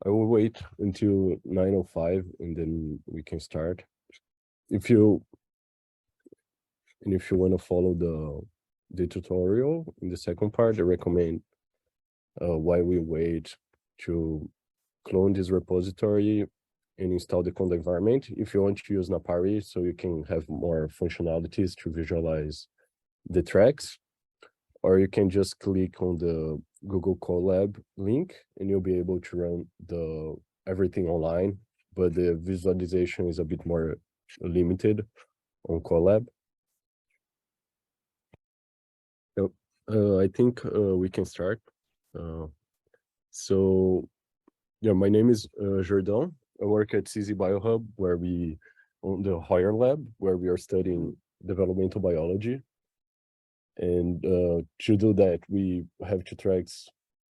I will wait until 9:05 and then we can start. If you want to follow the tutorial in the second part, I recommend while we wait to clone this repository and install the conda environment. If you want to use Napari, so you can have more functionalities to visualize the tracks, or you can just click on the Google Colab link and you'll be able to run everything online, but the visualization is a bit more limited on Colab. I think we can start. So yeah, my name is Jordão. I work at CZ Biohub, where we on the higher lab, where we are studying developmental biology. And to do that, we have to track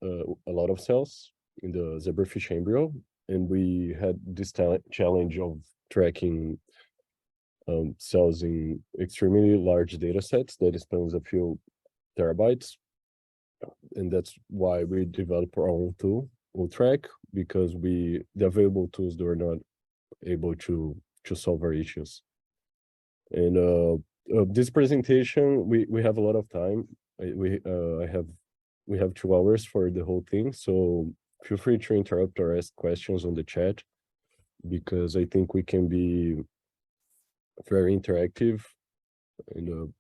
a lot of cells in the zebrafish embryo. And we had this challenge of tracking cells in extremely large data sets that spans a few terabytes. And that's why we developed our own tool, ultrack, because the available tools, they were not able to solve our issues. And this presentation, we have a lot of time. We have 2 hours for the whole thing, so feel free to interrupt or ask questions on the chat, because I think we can be very interactive and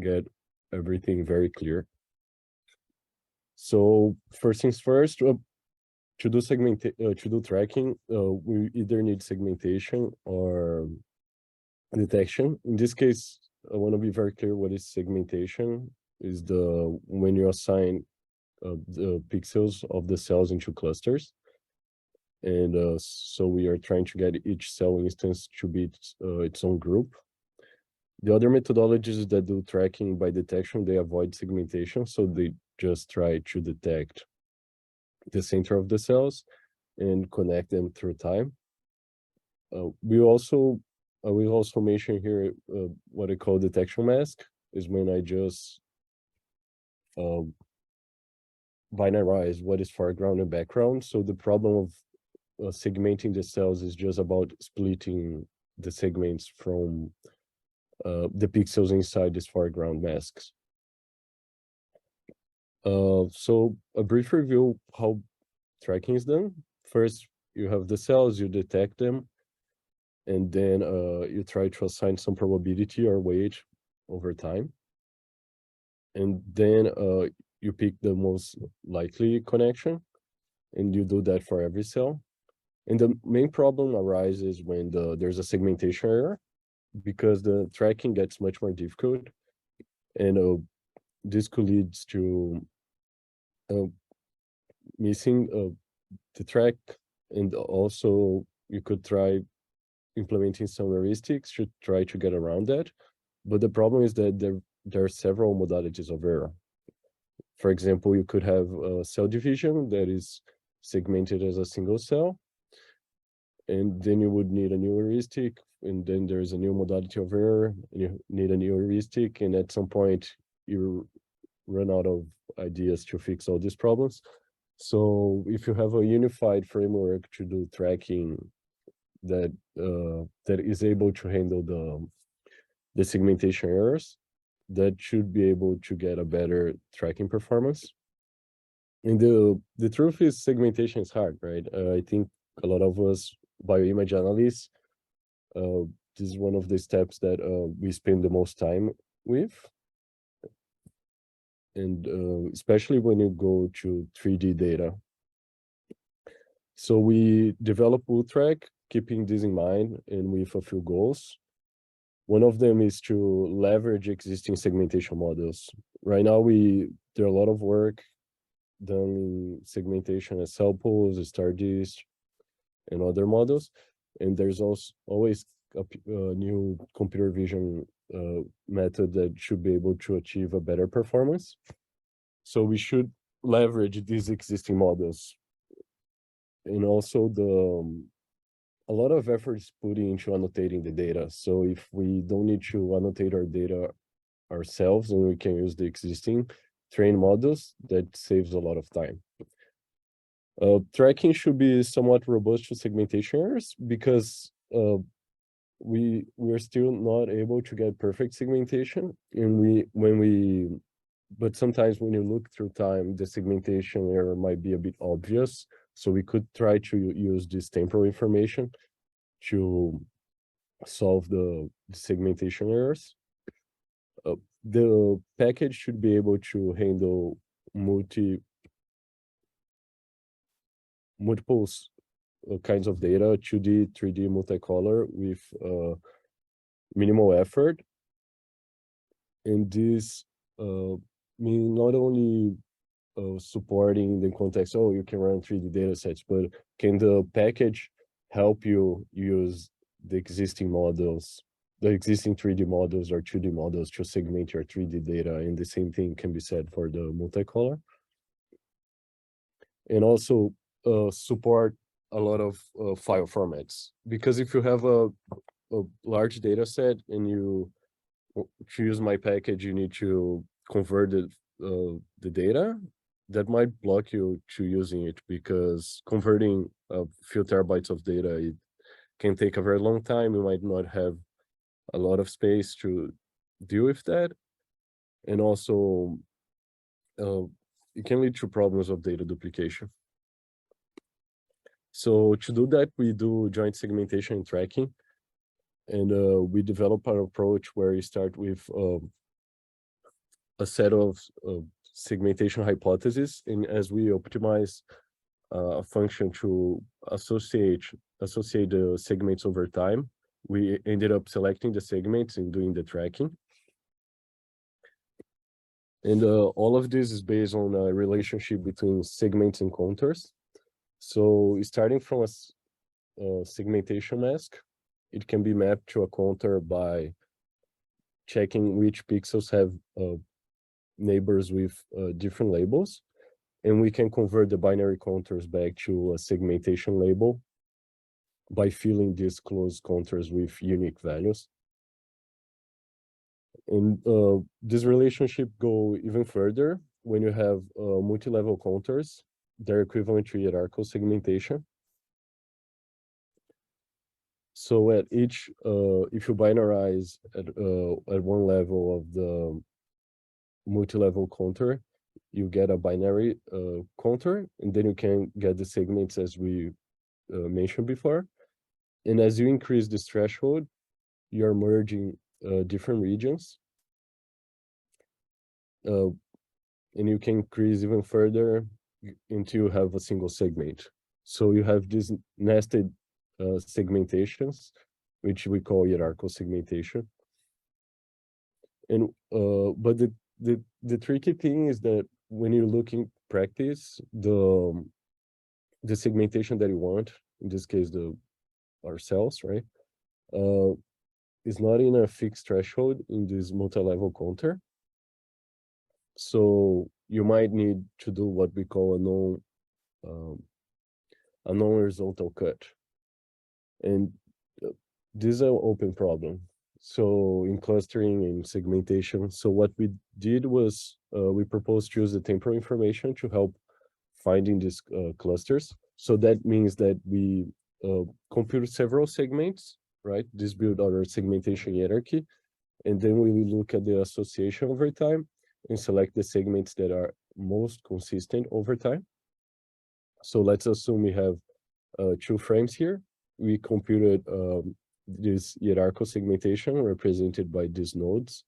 get everything very clear. So first things first, to do tracking, we either need segmentation or detection. In this case, I want to be very clear what is segmentation. Is when you assign the pixels of the cells into clusters. And so we are trying to get each cell instance to be its own group. The other methodologies that do tracking by detection, they avoid segmentation, so they just try to detect the center of the cells and connect them through time. I will also mention here what I call detection mask, is when I just binarize what is foreground and background. So the problem of segmenting the cells is just about splitting the segments from the pixels inside these foreground masks. So a brief review how tracking is done. First, you have the cells, you detect them, and then you try to assign some probability or weight over time. And then you pick the most likely connection, and you do that for every cell. And the main problem arises when there's a segmentation error, because the tracking gets much more difficult, and this could lead to missing the track, and also you could try implementing some heuristics to try to get around that. But the problem is that there are several modalities of error. For example, you could have cell division that is segmented as a single cell, and then you would need a new heuristic, and then there's a new modality of error, and you need a new heuristic, and at some point you run out of ideas to fix all these problems. So if you have a unified framework to do tracking that is able to handle the segmentation errors, that should be able to get a better tracking performance. And the truth is, segmentation is hard, right? I think a lot of us bioimage analysts, this is one of the steps that we spend the most time with. And especially when you go to 3D data. So we develop ultrack, keeping this in mind, and with a few goals. One of them is to leverage existing segmentation models. Right now, there are a lot of work done in segmentation as cell pools, StarDist, and other models. And there's also always a new computer vision method that should be able to achieve a better performance. So we should leverage these existing models. And also a lot of effort is put into annotating the data. So if we don't need to annotate our data ourselves, and we can use the existing trained models, that saves a lot of time. Tracking should be somewhat robust to segmentation errors because we're still not able to get perfect segmentation, and but sometimes when you look through time, the segmentation error might be a bit obvious. So we could try to use this temporal information to solve the segmentation errors. The package should be able to handle multiple kinds of data, 2D, 3D, multicolor with minimal effort. And this mean not only supporting the context, oh, you can run 3D datasets, but can the package help you use the existing models, the existing 3D models or 2D models to segment your 3D data? And the same thing can be said for the multicolor. And also support a lot of file formats, because if you have a large data set and you choose my package, you need to convert the data, that might block you to using it, because converting a few terabytes of data, it can take a very long time. You might not have a lot of space to deal with that. And also it can lead to problems of data duplication. So to do that, we do joint segmentation and tracking. And we develop an approach where you start with a set of segmentation hypotheses. And as we optimize a function to associate the segments over time, we ended up selecting the segments and doing the tracking. And all of this is based on a relationship between segments and contours. So starting from a segmentation mask, it can be mapped to a contour by checking which pixels have neighbors with different labels. And we can convert the binary contours back to a segmentation label by filling these closed contours with unique values. And this relationship go even further when you have multi-level contours. They're equivalent to hierarchical segmentation. So at each, if you binarize at one level of the multi-level contour, you get a binary contour, and then you can get the segments as we mentioned before. And as you increase this threshold, you're merging different regions. And you can increase even further until you have a single segment. So you have these nested segmentations, which we call hierarchical segmentation. And but the tricky thing is that when you look in practice, the segmentation that you want, in this case our cells, right, is not in a fixed threshold in this multi-level contour. So you might need to do what we call a non-horizontal cut. And this is an open problem. So in clustering and segmentation, so what we did was we proposed to use the temporal information to help finding these clusters. So that means that we compute several segments, right? This build our segmentation hierarchy. And then we will look at the association over time and select the segments that are most consistent over time. So let's assume we have 2 frames here. We computed this hierarchical segmentation represented by these nodes,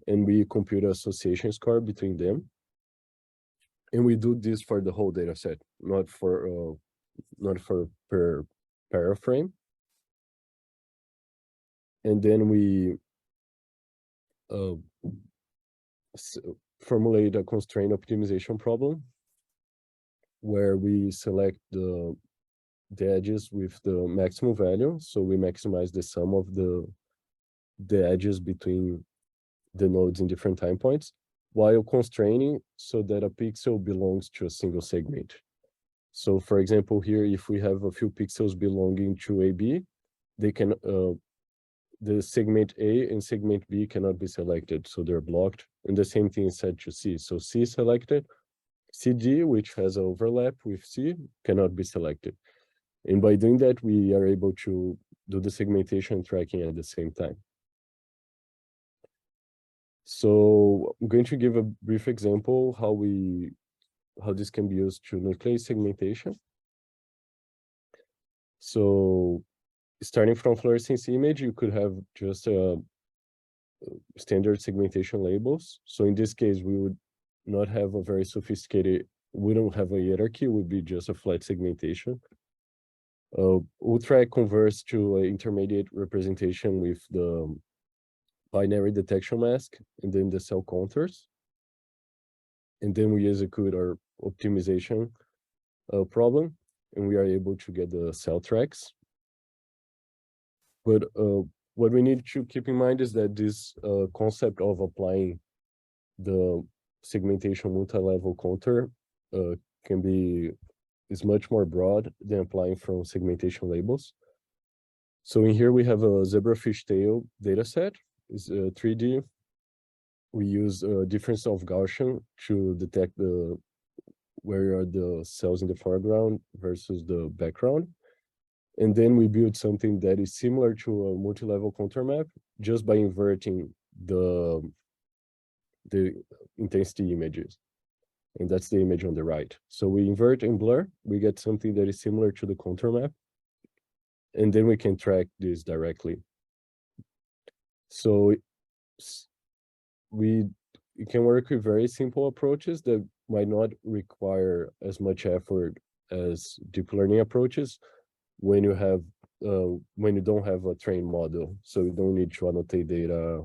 and we compute an association score between them. And we do this for the whole data set, not for per paraframe. And then we formulate a constraint optimization problem where we select the edges with the maximum value. So we maximize the sum of the edges between the nodes in different time points, while constraining so that a pixel belongs to a single segment. So for example, here, if we have a few pixels belonging to AB, they can, the segment A and segment B cannot be selected, so they're blocked. And the same thing is said to C. So C is selected, CD, which has overlap with C, cannot be selected. And by doing that, we are able to do the segmentation tracking at the same time. So I'm going to give a brief example how this can be used to nucleate segmentation. So starting from fluorescence image, you could have just standard segmentation labels. So in this case, we would not have a very sophisticated, we don't have a hierarchy, it would be just a flat segmentation. Ultrack converts to an intermediate representation with the binary detection mask and then the cell contours. And then we execute our optimization problem, and we are able to get the cell tracks. But what we need to keep in mind is that this concept of applying the segmentation multi-level contour is much more broad than applying from segmentation labels. So in here we have a zebrafish tail dataset. It's 3D. We use difference of Gaussian to detect where are the cells in the foreground versus the background. And then we build something that is similar to a multi-level contour map just by inverting the intensity images. And that's the image on the right. So we invert and blur, we get something that is similar to the contour map. And then we can track this directly. So it can work with very simple approaches that might not require as much effort as deep learning approaches when you don't have a trained model. So you don't need to annotate data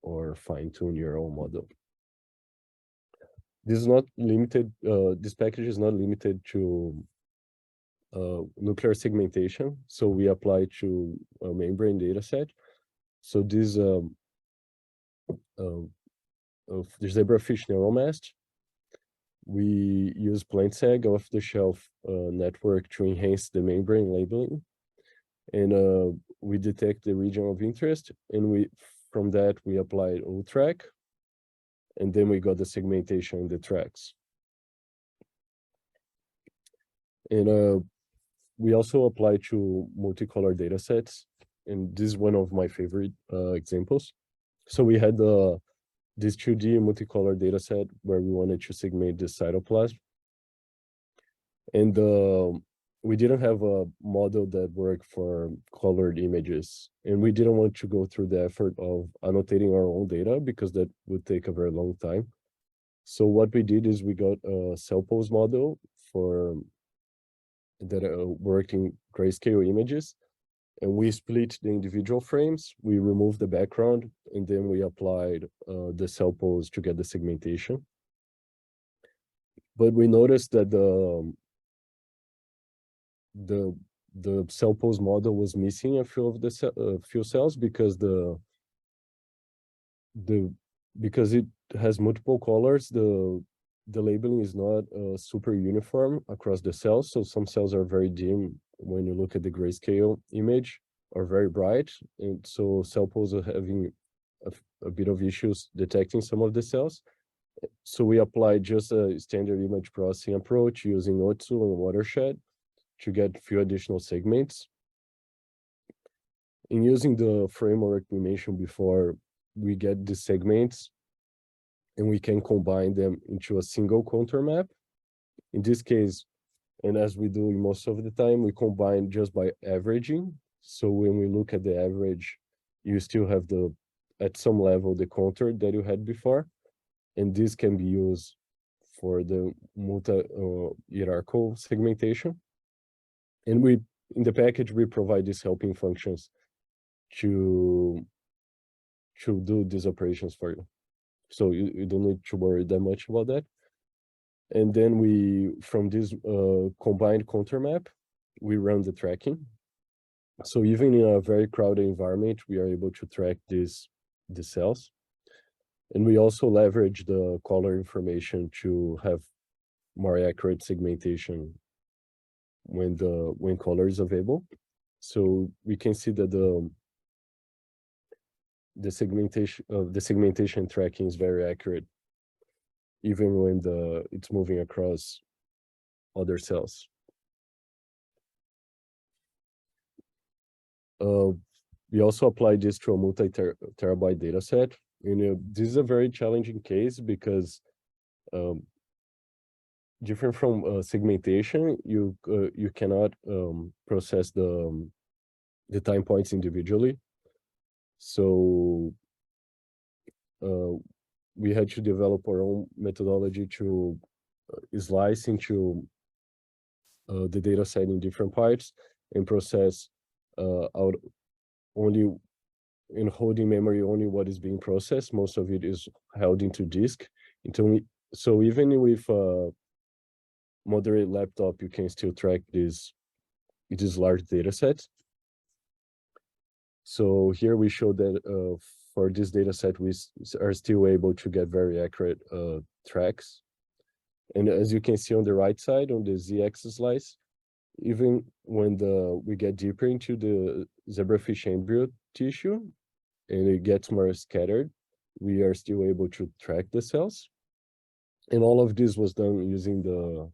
or fine-tune your own model. This is not limited, this package is not limited to nuclear segmentation. So we apply to a membrane dataset. So this of the zebrafish neural nest, we use PlantSeg off-the-shelf network to enhance the membrane labeling. And we detect the region of interest, and from that we applied ultrack, and then we got the segmentation in the tracks. And we also apply to multicolor datasets, and this is one of my favorite examples. So we had this 2D multicolor dataset where we wanted to segment the cytoplasm. And we didn't have a model that worked for colored images. And we didn't want to go through the effort of annotating our own data because that would take a very long time. So what we did is we got a cell pose model that worked in grayscale images. And we split the individual frames, we removed the background, and then we applied the cell pose to get the segmentation. But we noticed that the cell pose model was missing a few of the few cells because because it has multiple colors. The labeling is not super uniform across the cells. So some cells are very dim when you look at the grayscale image, are very bright. And so cell pose are having a bit of issues detecting some of the cells. So we applied just a standard image processing approach using Otsu and Watershed to get a few additional segments. In using the framework we mentioned before, we get the segments and we can combine them into a single contour map. In this case, and as we do most of the time, we combine just by averaging. So when we look at the average, you still have at some level, the contour that you had before. And this can be used for the multi-hierarchical segmentation. And in the package, we provide these helping functions to do these operations for you. So you don't need to worry that much about that. And then from this combined contour map, we run the tracking. So even in a very crowded environment, we are able to track the cells. And we also leverage the color information to have more accurate segmentation when color is available. So we can see that the segmentation tracking is very accurate even when it's moving across other cells. We also applied this to a multi-terabyte data set. And this is a very challenging case because different from segmentation, you cannot process the time points individually. So we had to develop our own methodology to slice into the data set in different parts and process out only in holding memory only what is being processed. Most of it is held into disk. So even with moderate laptop, you can still track these large data sets. So here we show that for this data set, we are still able to get very accurate tracks. And as you can see on the right side, on the z-axis slice, even when we get deeper into the zebrafish embryo tissue and it gets more scattered, we are still able to track the cells. And all of this was done using the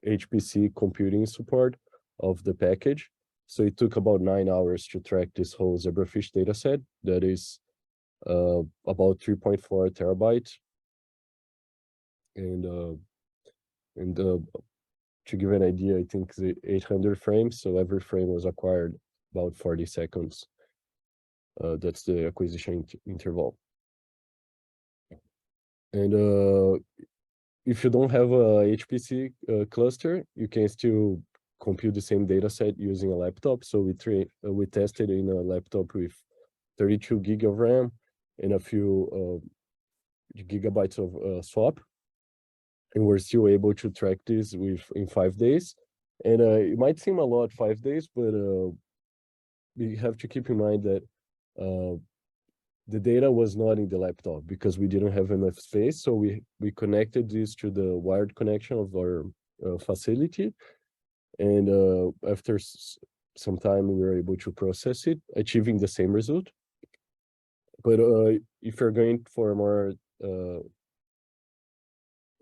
HPC computing support of the package. So it took about 9 hours to track this whole zebrafish data set. That is about 3.4 terabytes. And to give an idea, I think the 800 frames, so every frame was acquired about 40 seconds. That's the acquisition interval. And if you don't have a HPC cluster, you can still compute the same data set using a laptop. So we tested in a laptop with 32 gig of RAM and a few gigabytes of swap. And we're still able to track this in 5 days. And it might seem a lot, 5 days, but we have to keep in mind that the data was not in the laptop because we didn't have enough space. So we connected this to the wired connection of our facility. And after some time, we were able to process it, achieving the same result. But if you're going for a more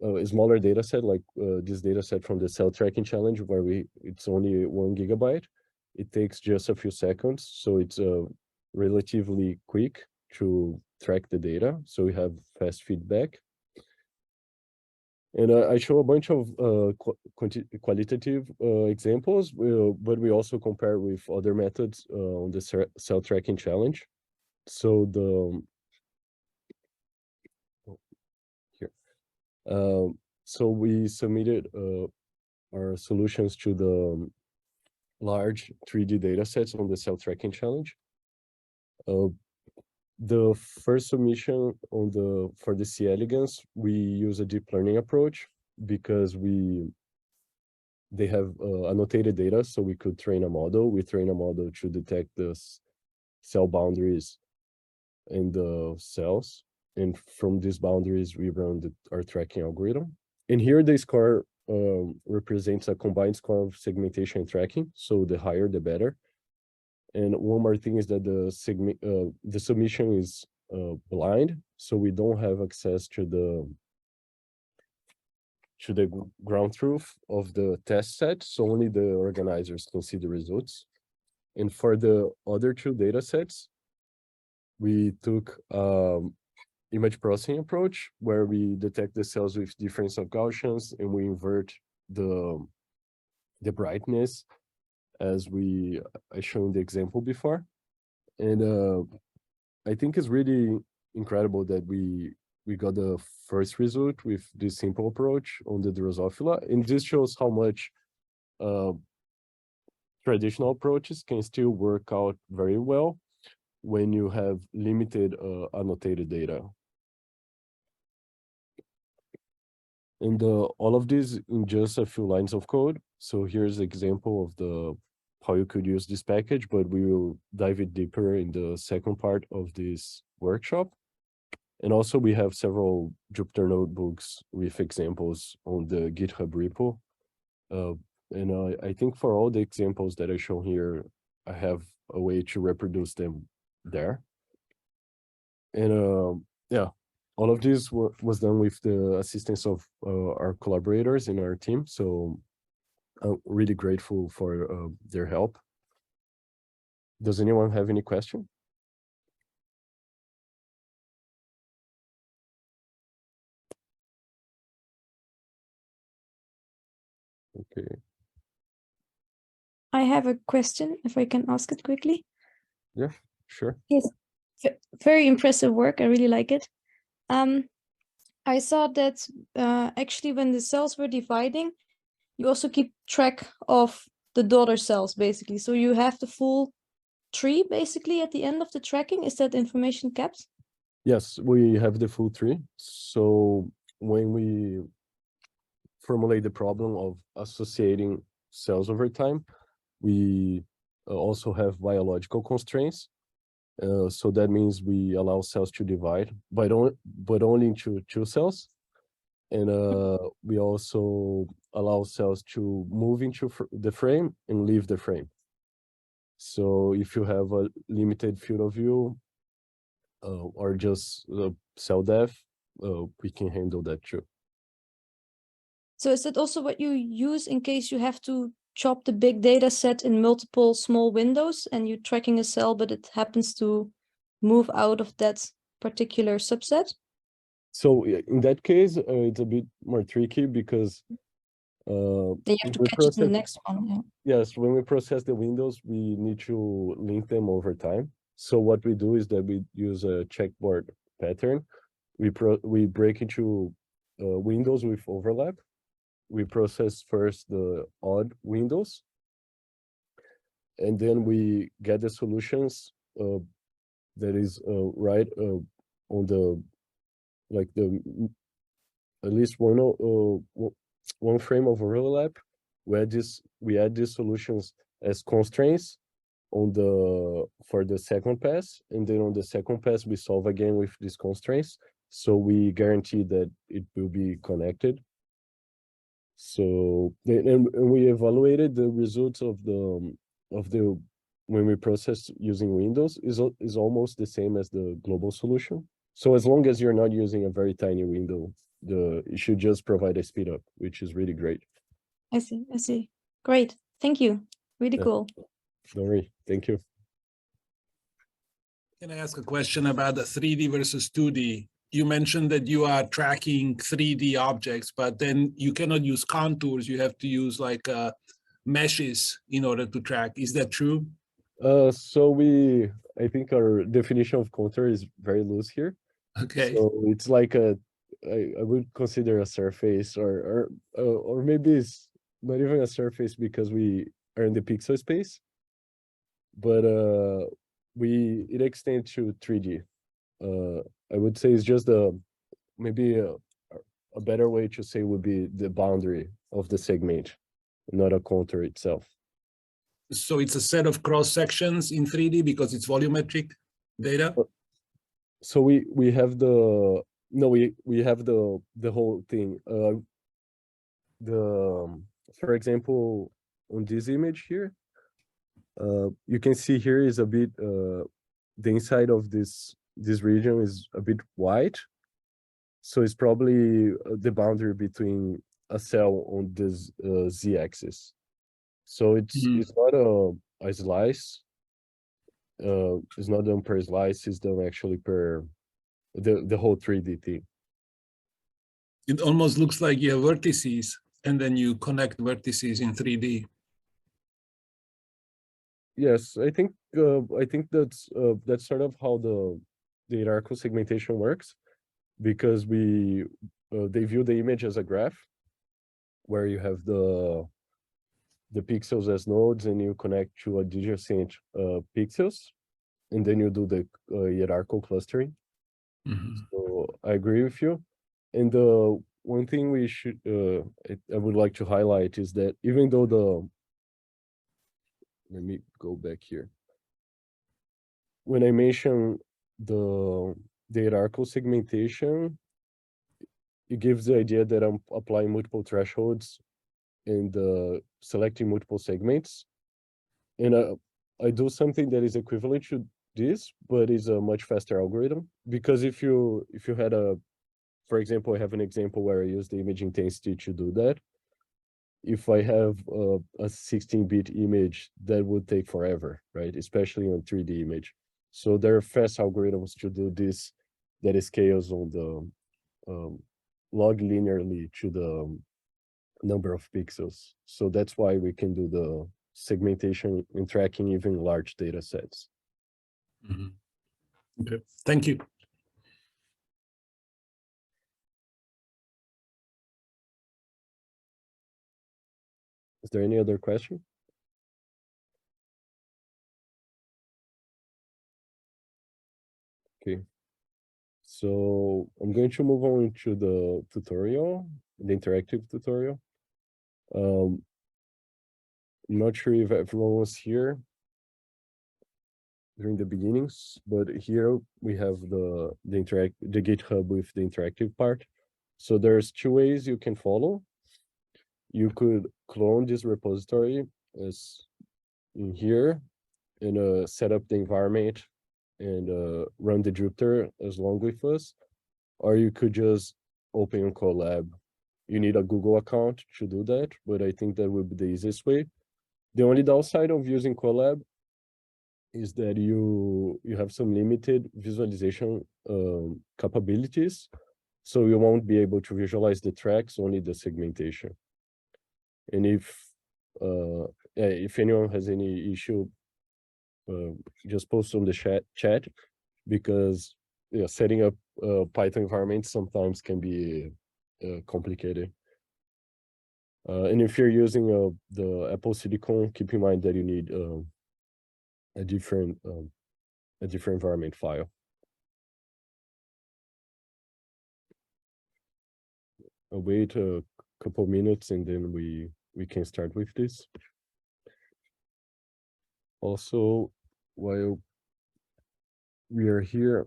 a smaller data set, like this data set from the cell tracking challenge, where it's only 1 gigabyte, it takes just a few seconds. So it's relatively quick to track the data. So we have fast feedback. And I show a bunch of qualitative examples, but we also compare with other methods on the cell tracking challenge. So so we submitted our solutions to the large 3D data sets on the cell tracking challenge. The first submission for the C. elegans, we use a deep learning approach because they have annotated data, so we could train a model. We train a model to detect the cell boundaries in the cells. And from these boundaries, we run our tracking algorithm. And here the score represents a combined score of segmentation and tracking. So the higher, the better. And one more thing is that the submission is blind, so we don't have access to the ground truth of the test set. So only the organizers can see the results. And for the other two data sets, we took image processing approach where we detect the cells with difference of Gaussians and we invert the brightness as I showed the example before. And I think it's really incredible that we got the first result with this simple approach on the Drosophila. And this shows how much traditional approaches can still work out very well when you have limited annotated data. And all of this in just a few lines of code. So here's an example of how you could use this package, but we will dive it deeper in the second part of this workshop. And also we have several Jupyter notebooks with examples on the GitHub repo. And I think for all the examples that I show here, I have a way to reproduce them there. And yeah, all of this was done with the assistance of our collaborators in our team. So I'm really grateful for their help. Does anyone have any question? Okay. I have a question, if I can ask it quickly. Yeah, sure. Yes, very impressive work. I really like it. I saw that actually when the cells were dividing, you also keep track of the daughter cells, basically. So you have the full tree, basically, at the end of the tracking. Is that information kept? Yes, we have the full tree. So when we formulate the problem of associating cells over time, we also have biological constraints. So that means we allow cells to divide, but only into two cells. And we also allow cells to move into the frame and leave the frame. So if you have a limited field of view or just cell death, we can handle that too. So is that also what you use in case you have to chop the big data set in multiple small windows and you're tracking a cell, but it happens to move out of that particular subset? So in that case, it's a bit more tricky because Then you have to catch it in the next one. Yeah. yes, when we process the windows, we need to link them over time. So what we do is that we use a checkboard pattern. We break into windows with overlap. We process first the odd windows, and then we get the solutions that is right on the at least one frame of overlap. We add these solutions as constraints for the second pass, and then on the second pass we solve again with these constraints. So we guarantee that it will be connected. So and we evaluated the results of the when we process using Windows is almost the same as the global solution. So as long as you're not using a very tiny window, it should just provide a speed up, which is really great. I see. Great. Thank you. Really cool. Don't worry. Thank you. Can I ask a question about the 3D versus 2D? You mentioned that you are tracking 3D objects, but then you cannot use contours. You have to use like meshes in order to track. Is that true? So I think our definition of contour is very loose here. Okay. So it's like I would consider a surface or maybe it's not even a surface because we are in the pixel space, but it extends to 3D. I would say it's just maybe a better way to say would be the boundary of the segment, not a contour itself. So it's a set of cross sections in 3D because it's volumetric data. So we have we have the whole thing. For example, on this image here, you can see here is a bit the inside of this region is a bit white, so it's probably the boundary between a cell on this z-axis. So it's not a slice. It's not done per slice. It's done actually per the whole 3D thing. It almost looks like you have vertices, and then you connect vertices in 3D. Yes, I think that's sort of how the hierarchical segmentation works, because they view the image as a graph where you have the pixels as nodes and you connect to adjacent pixels, and then you do the hierarchical clustering. So I agree with you. And the one thing I would like to highlight is that even though let me go back here. When I mention the hierarchical segmentation, it gives the idea that I'm applying multiple thresholds and selecting multiple segments. And I do something that is equivalent to this, but it's a much faster algorithm, because if you had for example, I have an example where I use the image intensity to do that. If I have a 16-bit image, that would take forever, right? Especially on 3D image. So there are fast algorithms to do this that scales on the log linearly to the number of pixels. So that's why we can do the segmentation and tracking even large data sets. Okay, thank you. Is there any other question? Okay. So I'm going to move on to the tutorial, the interactive tutorial. I'm not sure if everyone was here during the beginnings, but here we have the GitHub with the interactive part. So there's two ways you can follow. You could clone this repository as in here and set up the environment and run the Jupyter as long with us, or you could just open Colab. You need a Google account to do that, but I think that would be the easiest way. The only downside of using Colab is that you have some limited visualization capabilities, so you won't be able to visualize the tracks, only the segmentation. And if anyone has any issue, just post on the chat, because setting up Python environments sometimes can be complicated. And if you're using the Apple Silicon, keep in mind that you need a different environment file. I'll wait a couple minutes and then we can start with this. Also, while we are here,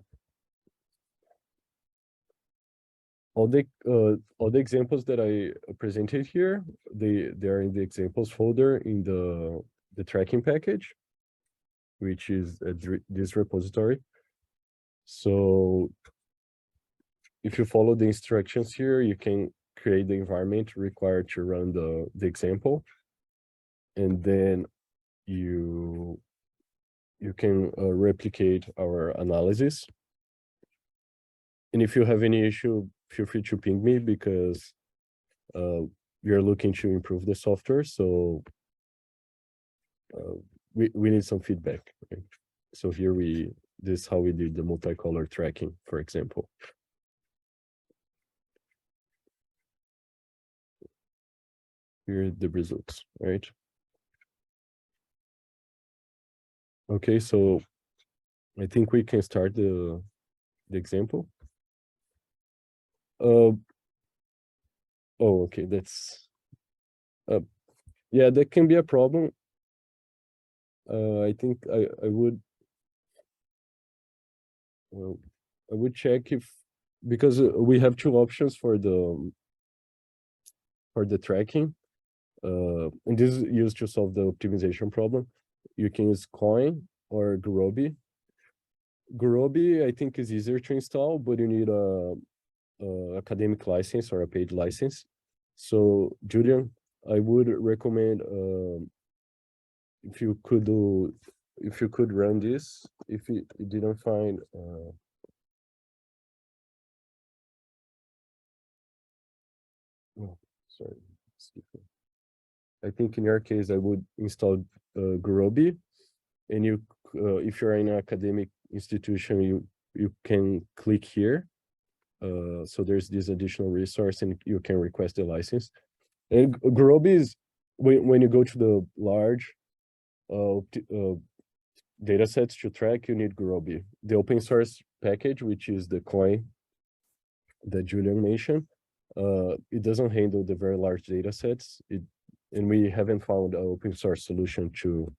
all the examples that I presented here, they're in the examples folder in the tracking package, which is this repository. So if you follow the instructions here, you can create the environment required to run the example, and then you can replicate our analysis. And if you have any issue, feel free to ping me, because we are looking to improve the software. So we need some feedback. Right? So here this is how we did the multicolor tracking, for example. Here are the results, right? Okay, so I think we can start the example. Oh, okay, that's yeah, that can be a problem. I think I would check if, because we have two options for the tracking, and this is used to solve the optimization problem. You can use Coin or Gurobi. Gurobi, I think, is easier to install, but you need a academic license or a paid license. So Julian, I would recommend if you could run this, if you didn't find oh, sorry, I think in your case I would install Gurobi, and you if you're in an academic institution, you can click here. So there's this additional resource and you can request a license. And Gurobi is, when you go to the large data sets to track, you need Gurobi. The open source package, which is the coin that Julian mentioned, it doesn't handle the very large data sets. And we haven't found an open source solution to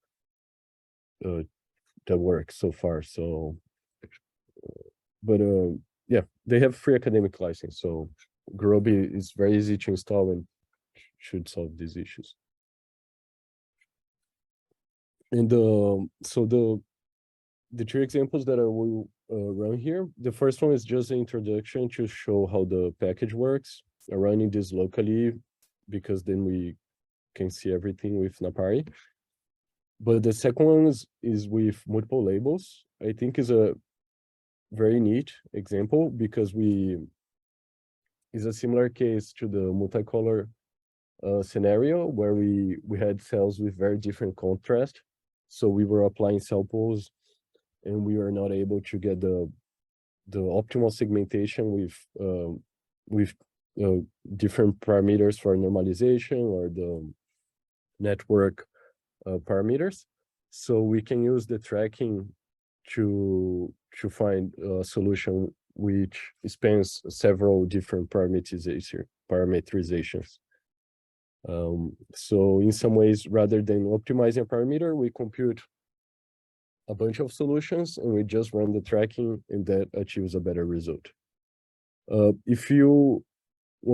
that works so far. So, but yeah, they have free academic license, so Gurobi is very easy to install and should solve these issues. And so the two examples that I will run here. The first one is just an introduction to show how the package works. I'm running this locally because then we can see everything with Napari. But the second one is with multiple labels. I think is a very neat example because it's a similar case to the multicolor scenario where we had cells with very different contrast. So we were applying cell pools and we were not able to get the optimal segmentation with different parameters for normalization or the network parameters. So we can use the tracking to find a solution which spans several different parameterizations. So in some ways, rather than optimizing a parameter, we compute a bunch of solutions and we just run the tracking and that achieves a better result. One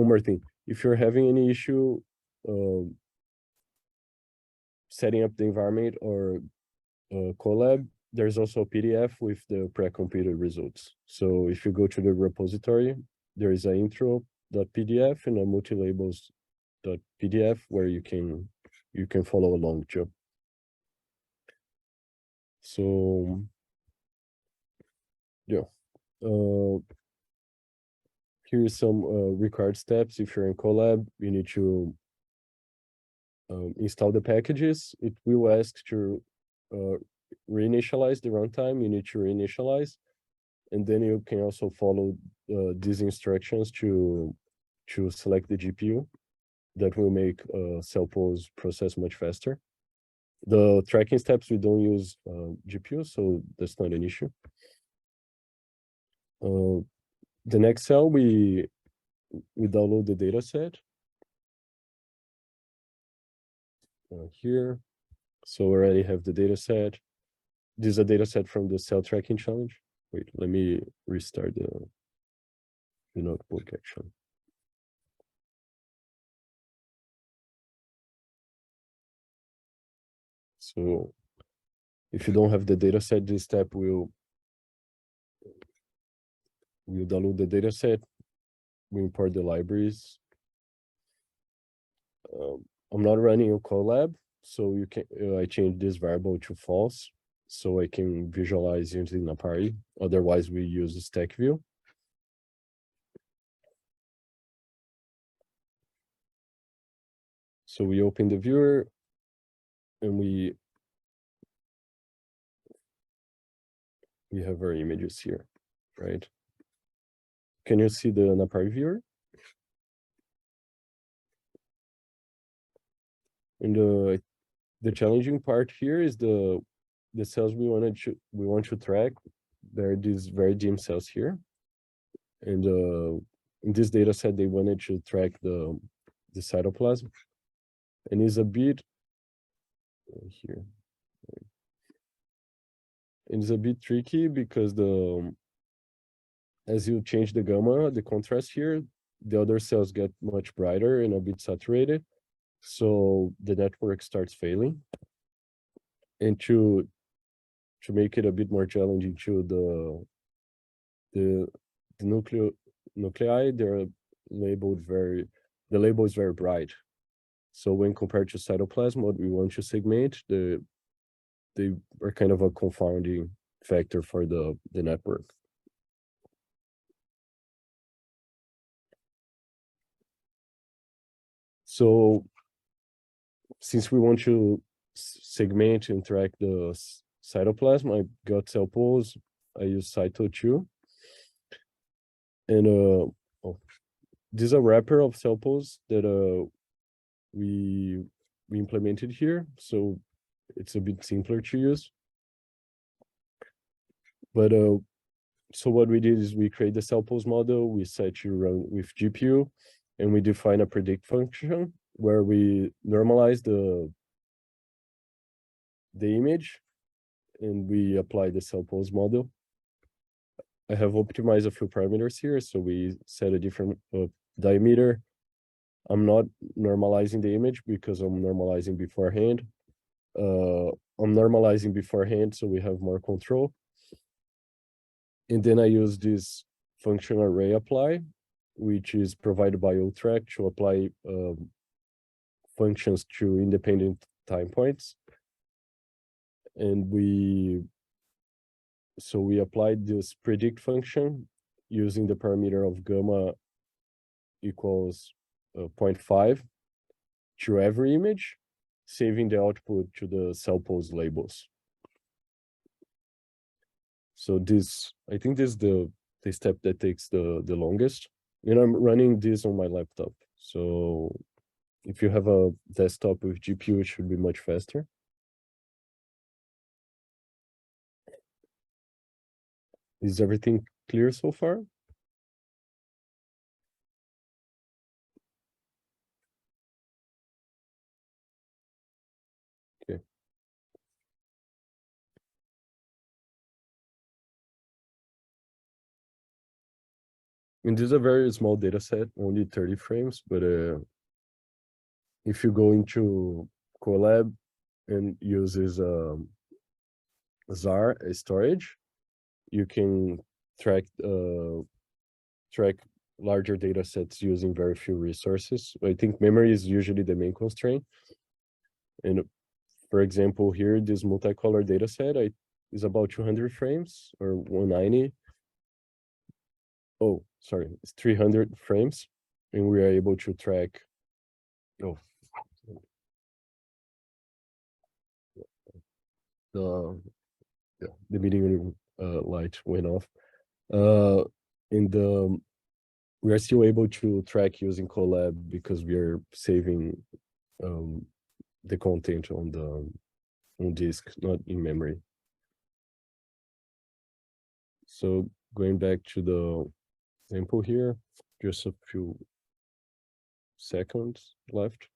more thing, if you're having any issue setting up the environment or Colab, there's also a PDF with the pre-computed results. So if you go to the repository, there is an intro.pdf and a multilabels.pdf where you can follow along too. So yeah, here's some required steps. If you're in Colab, you need to install the packages. It will ask to reinitialize the runtime. You need to reinitialize, and then you can also follow these instructions to select the GPU. That will make cell pools process much faster. The tracking steps, we don't use GPU, so that's not an issue. The next cell, we download the data set here. So we already have the data set. This is a data set from the cell tracking challenge. Wait, let me restart the notebook actually. So if you don't have the data set, this step will download the data set. We import the libraries. I'm not running a Colab, so you can I change this variable to false, so I can visualize using Napari. Otherwise, we use the stack view. So we open the viewer, and we have our images here, right? Can you see the Napari viewer? And the challenging part here is the cells we want to track. There are these very dim cells here, and in this data set they wanted to track the cytoplasm, and it's a bit here. And it's a bit tricky because as you change the gamma, the contrast here, the other cells get much brighter and a bit saturated. So the network starts failing. And to make it a bit more challenging to the nuclei, they're labeled the label is very bright. So when compared to cytoplasm, what we want to segment, they are kind of a confounding factor for the network. So since we want to segment and track the cytoplasm, I got cell pools. I use Cyto2. And this is a wrapper of cell pools that we implemented here. So it's a bit simpler to use. But so what we did is we create the cell pools model, we set to run with GPU, and we define a predict function where we normalize the image and we apply the cell pools model. I have optimized a few parameters here. So we set a different diameter. I'm not normalizing the image because I'm normalizing beforehand. I'm normalizing beforehand so we have more control. And then I use this function array apply, which is provided by ultrack to apply functions to independent time points. And we applied this predict function using the parameter of gamma equals 0.5 to every image, saving the output to the cell pose labels. So this, I think this is the step that takes the longest. And I'm running this on my laptop. So if you have a desktop with GPU, it should be much faster. Is everything clear so far? Okay. And this is a very small data set, only 30 frames, but if you go into Colab and uses zarr storage, you can track larger data sets using very few resources. I think memory is usually the main constraint. And for example, here, this multicolor data set is about 200 frames or 190. Oh, sorry, it's 300 frames. And we are able to track, the meeting light went off. And we are still able to track using Colab because we are saving the content on disk, not in memory. So going back to the example here, just a few seconds left.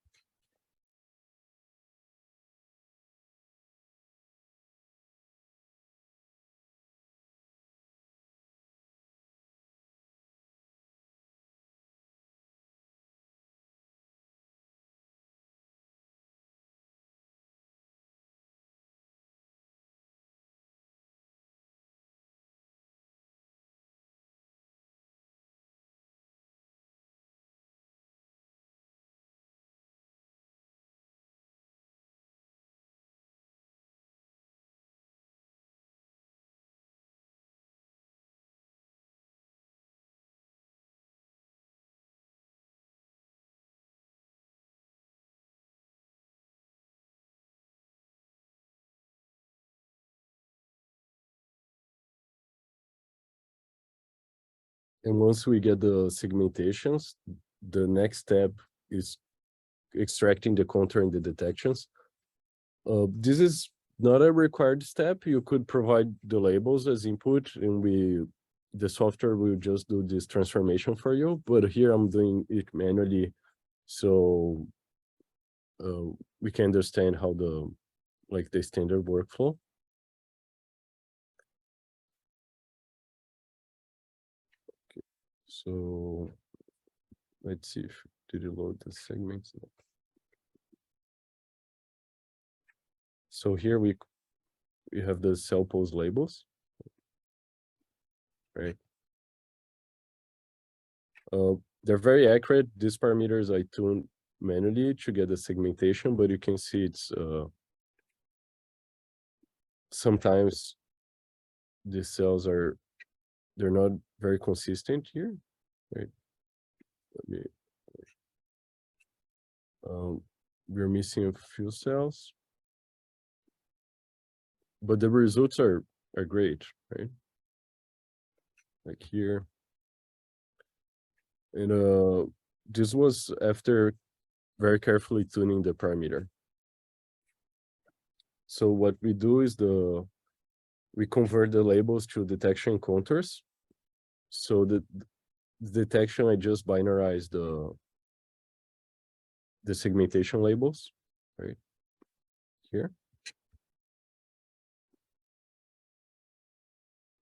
And once we get the segmentations, the next step is extracting the contour and the detections. This is not a required step. You could provide the labels as input, and the software will just do this transformation for you. But here I'm doing it manually, so we can understand how the standard workflow. Okay. So let's see if did it load the segments. So here we have the cell pose labels, right? They're very accurate. These parameters I tuned manually to get the segmentation, but you can see it's sometimes the cells they're not very consistent here, right? We're missing a few cells, but the results are great, right? Like here. And this was after very carefully tuning the parameter. So what we do is we convert the labels to detection contours. So the detection, I just binarized the segmentation labels, right here.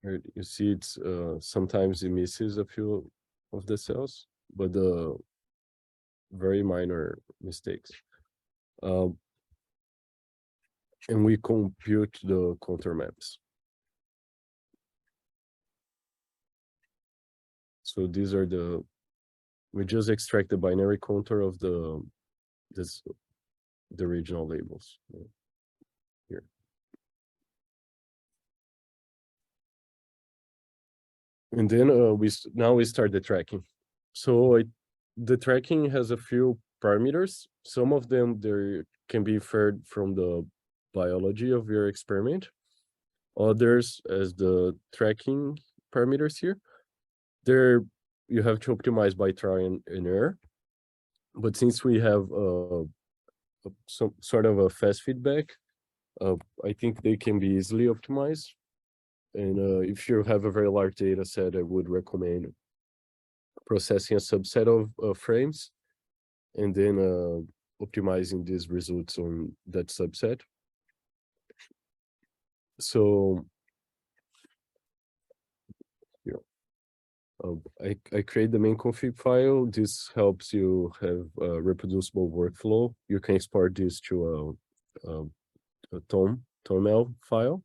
Right, you see it's sometimes it misses a few of the cells, but the very minor mistakes. And we compute the contour maps. So these are we just extract the binary contour of the regional labels here. And then now we start the tracking. So the tracking has a few parameters. Some of them can be inferred from the biology of your experiment. Others, as the tracking parameters here, you have to optimize by trial and error. But since we have some sort of a fast feedback, I think they can be easily optimized. And if you have a very large data set, I would recommend processing a subset of frames and then optimizing these results on that subset. So I create the main config file. This helps you have a reproducible workflow. You can export this to a toml file.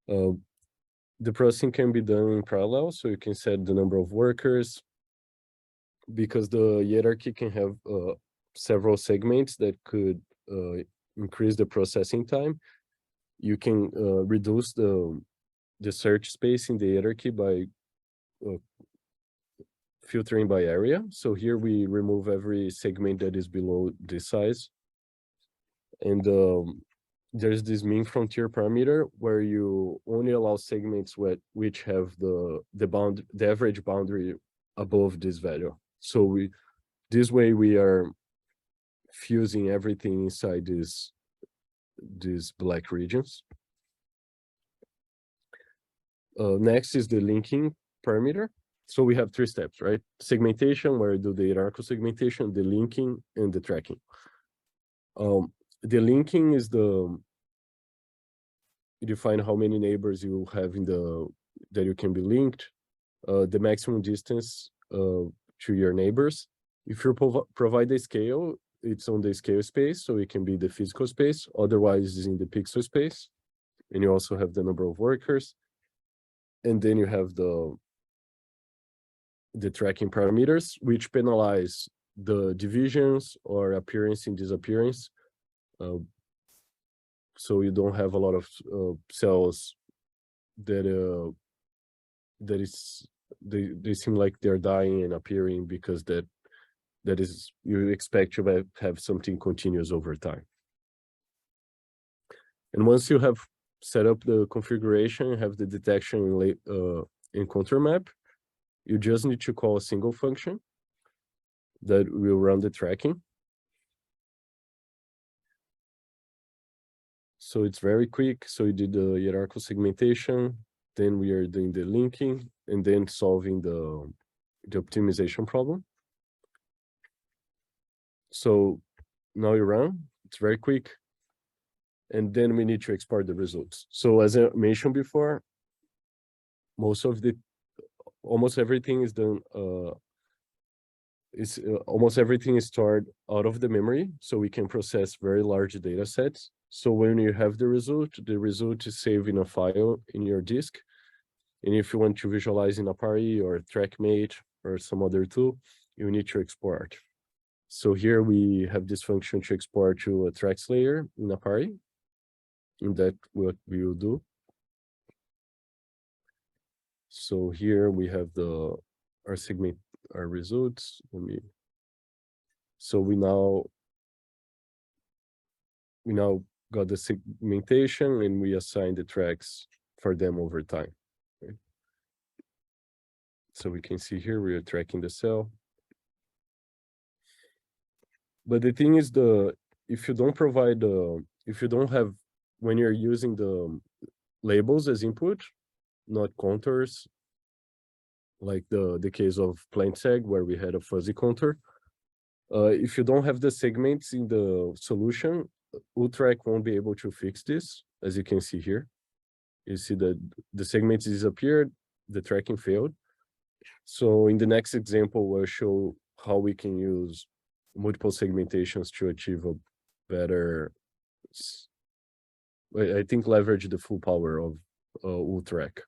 The processing can be done in parallel, so you can set the number of workers. Because the hierarchy can have several segments that could increase the processing time, you can reduce the search space in the hierarchy by filtering by area. So here we remove every segment that is below this size. And there's this mean frontier parameter where you only allow segments which have the average boundary above this value. So this way we are fusing everything inside these black regions. Next is the linking parameter. So we have 3 steps, right? Segmentation, where I do the hierarchical segmentation, the linking, and the tracking. The linking is you define how many neighbors you have that you can be linked, the maximum distance to your neighbors. If you provide the scale, it's on the scale space, so it can be the physical space. Otherwise, it's in the pixel space. And you also have the number of workers. And then you have the tracking parameters, which penalize the divisions or appearance and disappearance. So you don't have a lot of cells that they seem like they're dying and appearing, because that is, you expect to have something continuous over time. And once you have set up the configuration, have the detection and contour map, you just need to call a single function that will run the tracking. So it's very quick. So we did the hierarchical segmentation, then we are doing the linking, and then solving the optimization problem. So now you run, it's very quick. And then we need to export the results. So as I mentioned before, almost everything is done, almost everything is stored out of the memory, so we can process very large data sets. So when you have the result is saved in a file in your disk. And if you want to visualize in Apari or TrackMate or some other tool, you need to export. So here we have this function to export to a tracks layer in Apari. And that's what we will do. So here we have our results. So we now got the segmentation, and we assign the tracks for them over time. Right? So we can see here we are tracking the cell. But the thing is, if you don't have, when you're using the labels as input, not contours, like the case of plant seg where we had a fuzzy contour. If you don't have the segments in the solution, ultrack won't be able to fix this, as you can see here. You see that the segments disappeared, the tracking failed. So in the next example, we'll show how we can use multiple segmentations to achieve a better, I think, leverage the full power of ultrack.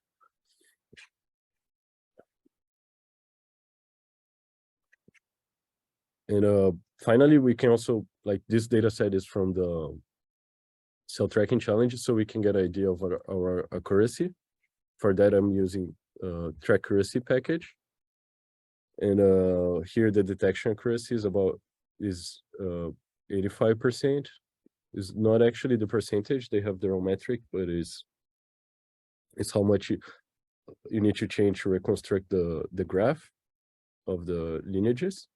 And finally, we can also, like, this data set is from the cell tracking challenge, so we can get an idea of our accuracy. For that, I'm using track accuracy package. And here the detection accuracy is 85%. Is not actually the percentage, they have their own metric, but it's how much you need to change to reconstruct the graph of the lineages.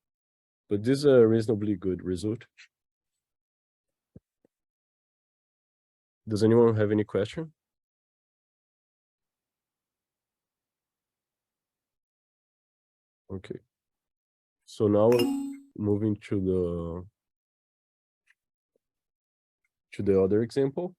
But this is a reasonably good result. Does anyone have any question? Okay. So now we're moving to the other example.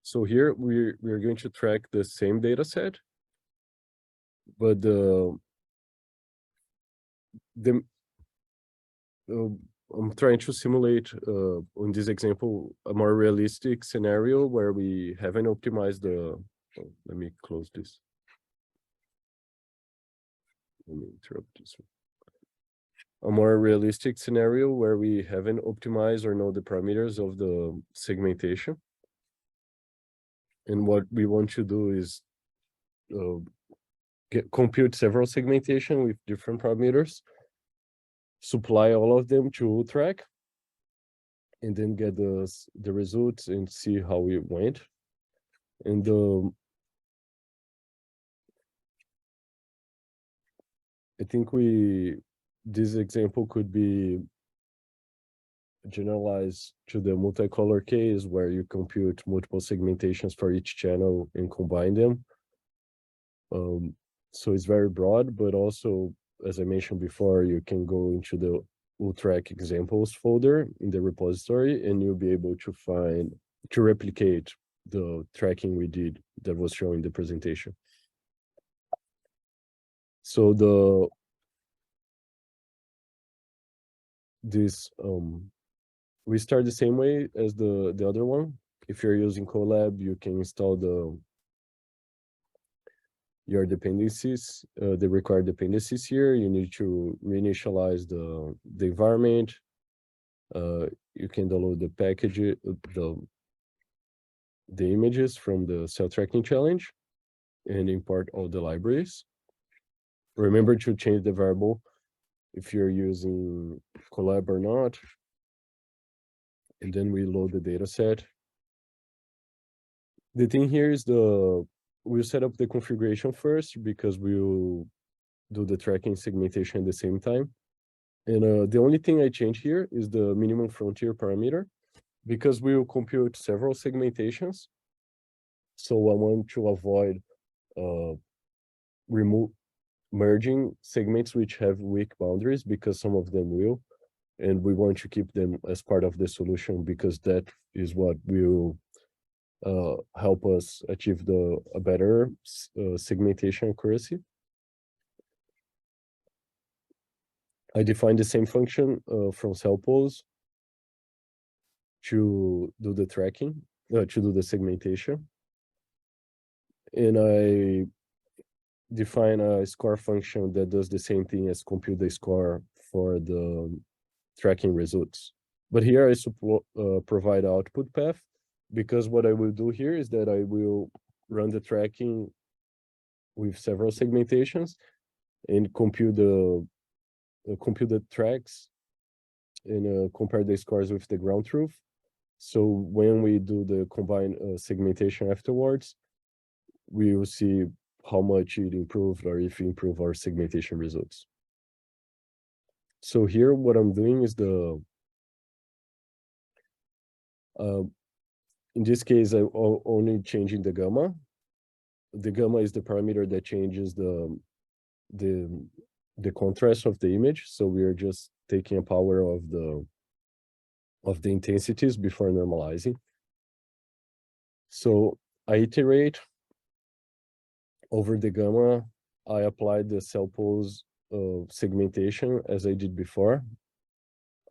So here we're going to track the same data set, but I'm trying to simulate, in this example, a more realistic scenario where we haven't optimized the, let me close this. Let me interrupt this one. A more realistic scenario where we haven't optimized or know the parameters of the segmentation. And what we want to do is compute several segmentation with different parameters, supply all of them to ultrack, and then get the results and see how it went. And I think this example could be generalized to the multicolor case, where you compute multiple segmentations for each channel and combine them. So it's very broad, but also, as I mentioned before, you can go into the ultrack examples folder in the repository, and you'll be able to replicate the tracking we did that was shown in the presentation. So we start the same way as the other one. If you're using Colab, you can install your dependencies, the required dependencies here. You need to reinitialize the environment. You can download the package, the images from the cell tracking challenge, and import all the libraries. Remember to change the variable if you're using Colab or not. And then we load the data set. The thing here is we'll set up the configuration first, because we'll do the tracking segmentation at the same time. And the only thing I change here is the minimum frontier parameter, because we will compute several segmentations. So I want to avoid merging segments which have weak boundaries, because some of them will, and we want to keep them as part of the solution, because that is what will help us achieve a better segmentation accuracy. I define the same function from cell pools to do the tracking, to do the segmentation. And I define a score function that does the same thing as compute the score for the tracking results. But here I provide output path, because what I will do here is that I will run the tracking with several segmentations and compute the tracks and compare the scores with the ground truth. So when we do the combined segmentation afterwards, we will see how much it improved, or if it improved our segmentation results. So here what I'm doing is in this case, I'm only changing the gamma. The gamma is the parameter that changes the contrast of the image. So we are just taking a power of the intensities before normalizing. So I iterate over the gamma. I apply the cell pools segmentation as I did before.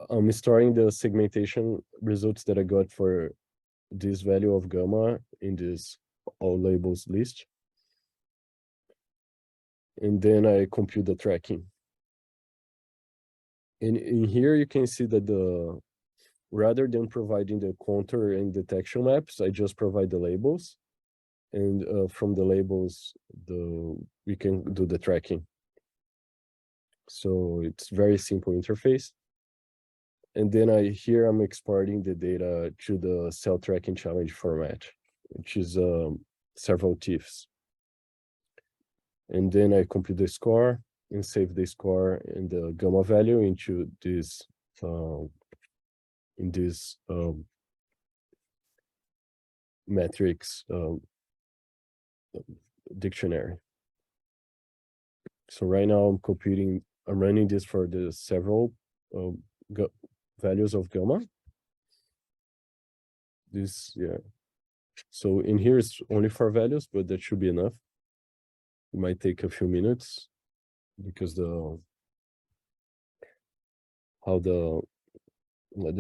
I'm storing the segmentation results that I got for this value of gamma in this all labels list. And then I compute the tracking. And in here, you can see that rather than providing the contour and detection maps, I just provide the labels. And from the labels, we can do the tracking. So it's very simple interface. And then here I'm exporting the data to the cell tracking challenge format, which is several TIFFs. And then I compute the score and save the score and the gamma value into this metrics dictionary. So right now I'm running this for the several values of gamma. So in here it's only 4 values, but that should be enough. It might take a few minutes because how the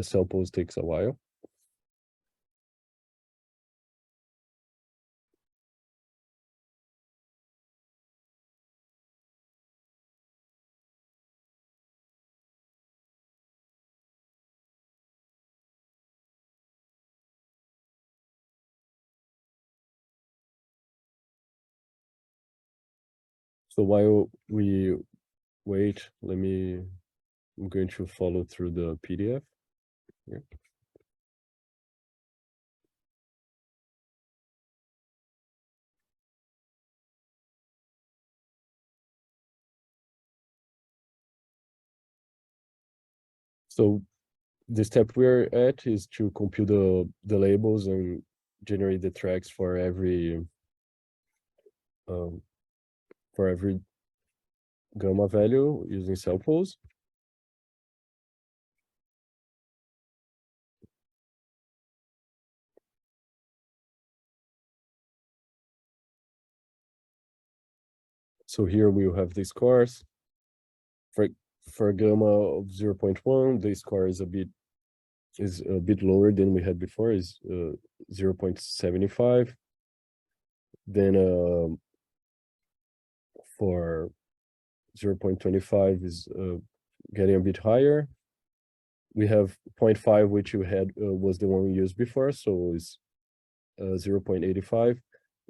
cell pose takes a while. So while we wait, I'm going to follow through the PDF here. So the step we're at is to compute the labels and generate the tracks for every gamma value using cell pose. So here we will have the scores. For gamma of 0.1, the score is a bit lower than we had before, is 0.75. Then for 0.25 is getting a bit higher. We have 0.5, which you had was the one we used before, so it's 0.85.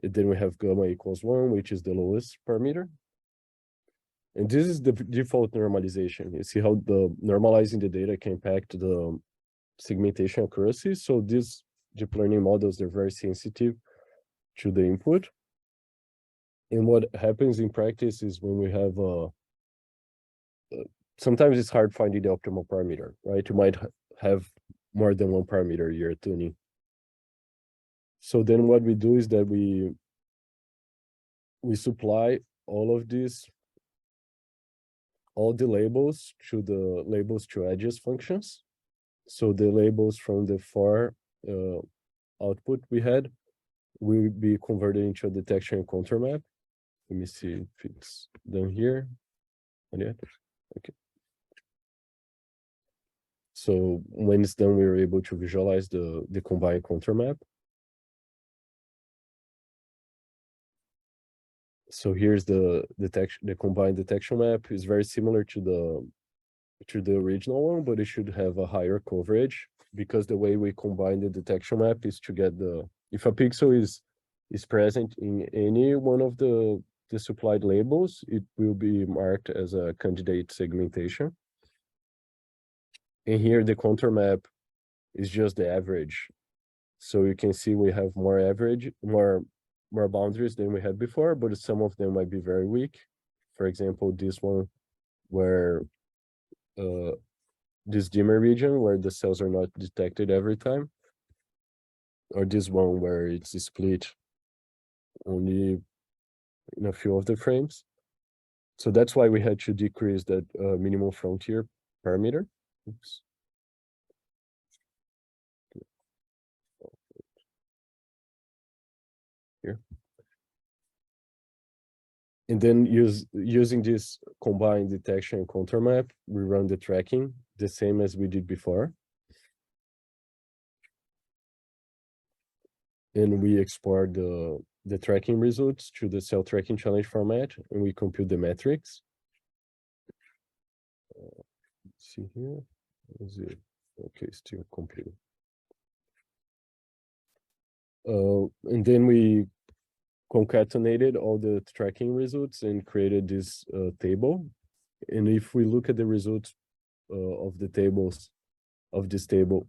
And then we have gamma equals 1, which is the lowest parameter. And this is the default normalization. You see how the normalizing the data can impact the segmentation accuracy. So these deep learning models, they're very sensitive to the input. And what happens in practice is when we have sometimes it's hard finding the optimal parameter, right? You might have more than one parameter you're tuning. So then what we do is that we supply all the labels to the labels to edges functions. So the labels from the 4 output we had will be converted into a detection and contour map. Let me see if it's done here. Not yet. Okay. So when it's done, we were able to visualize the combined contour map. So here's the combined detection map. Is very similar to the original one, but it should have a higher coverage because the way we combine the detection map is to get if a pixel is present in any one of the supplied labels, it will be marked as a candidate segmentation. And here the contour map is just the average. So you can see we have more boundaries than we had before, but some of them might be very weak. For example, this one where this dimmer region where the cells are not detected every time, or this one where it's split only in a few of the frames. So that's why we had to decrease that minimum frontier parameter. Oops. Here. And then using this combined detection and contour map, we run the tracking the same as we did before. And we export the tracking results to the cell tracking challenge format, and we compute the metrics. See here, is it? Okay, still computing. And then we concatenated all the tracking results and created this table. And if we look at the results of the tables of this table,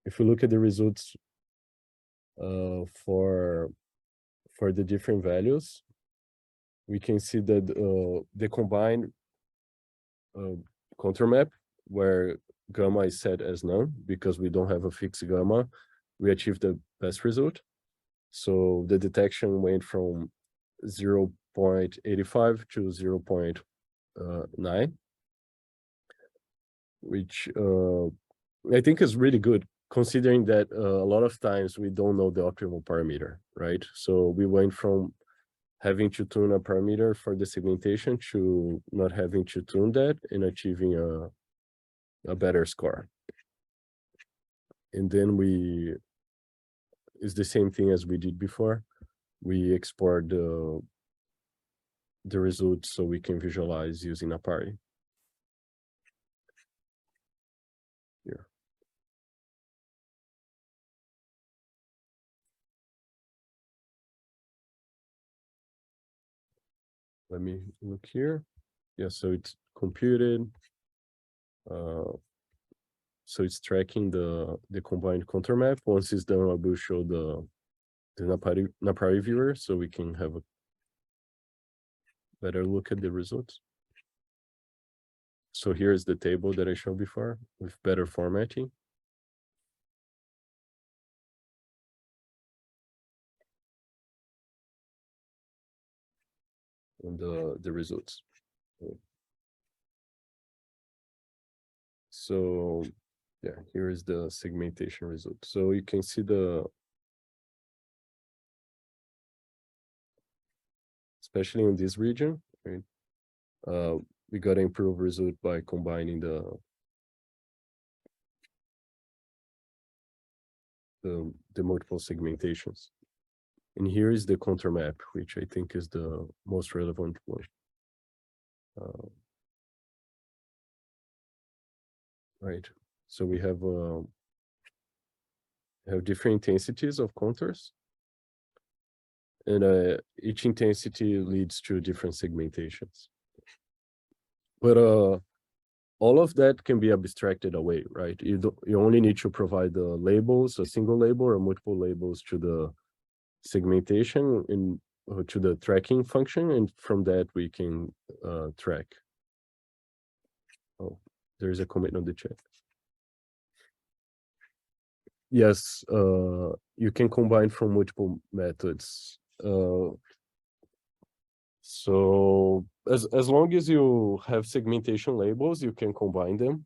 if we look at the results for the different values, we can see that the combined contour map, where gamma is set as none because we don't have a fixed gamma, we achieved the best result. So the detection went from 0.85 to 0.9, which I think is really good, considering that a lot of times we don't know the optimal parameter, right? So we went from having to tune a parameter for the segmentation to not having to tune that and achieving a better score. And then it's the same thing as we did before. We export the results so we can visualize using a party. Here. Let me look here. Yeah, so it's computed. So it's tracking the combined contour map. Once it's done, I will show the NumPy viewer so we can have a better look at the results. So here's the table that I showed before with better formatting. And the results. So yeah, here is the segmentation result. So you can see especially in this region, right? We got to improve result by combining the multiple segmentations. And here is the contour map, which I think is the most relevant one. Right. So we have different intensities of contours, and each intensity leads to different segmentations. But all of that can be abstracted away, right? You only need to provide the labels, a single label or multiple labels to the segmentation and to the tracking function, and from that we can track. Oh, there's a comment on the chat. Yes, you can combine from multiple methods. So as long as you have segmentation labels, you can combine them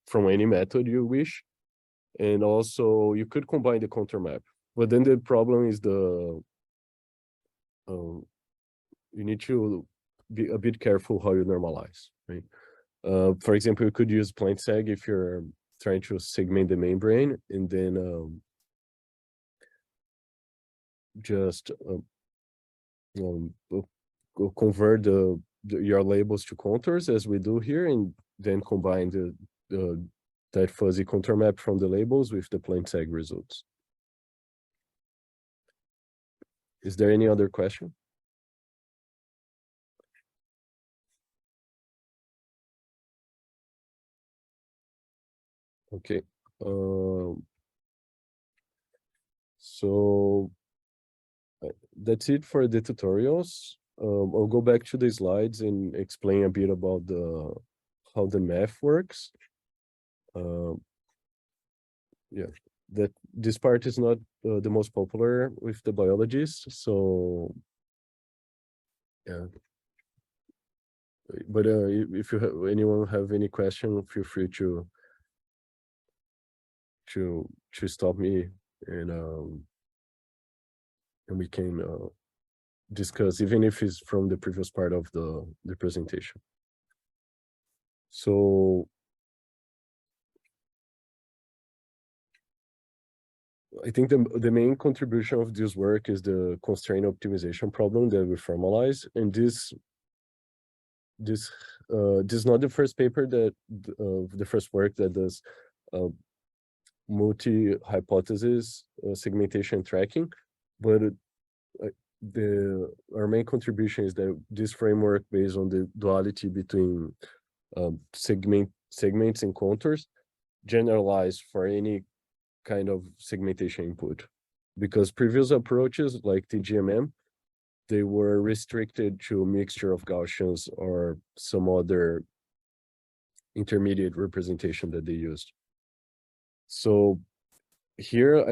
from any method you wish. And also you could combine the contour map, but then the problem is you need to be a bit careful how you normalize, right? For example, you could use plant seg if you're trying to segment the membrane, and then just convert your labels to contours as we do here, and then combine that fuzzy contour map from the labels with the plant seg results. Is there any other question? Okay. So that's it for the tutorials. I'll go back to the slides and explain a bit about how the math works. Yeah, this part is not the most popular with the biologists, so yeah. But if anyone have any question, feel free to stop me, and we can discuss, even if it's from the previous part of the presentation. So I think the main contribution of this work is the constraint optimization problem that we formalize, and this is not the first paper that the first work that does multi-hypothesis segmentation tracking, but our main contribution is that this framework based on the duality between segments and contours generalized for any kind of segmentation input, because previous approaches like TGMM, they were restricted to a mixture of Gaussians or some other intermediate representation that they used. So here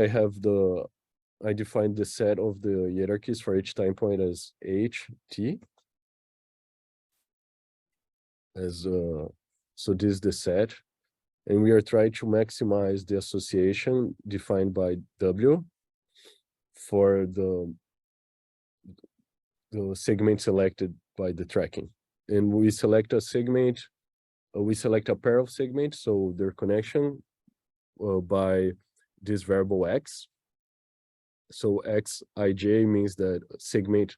I defined the set of the hierarchies for each time point as H, T. So this is the set. And we are trying to maximize the association defined by W for the segment selected by the tracking. And we select a segment, we select a pair of segments, so their connection by this variable X. So Xij means that segment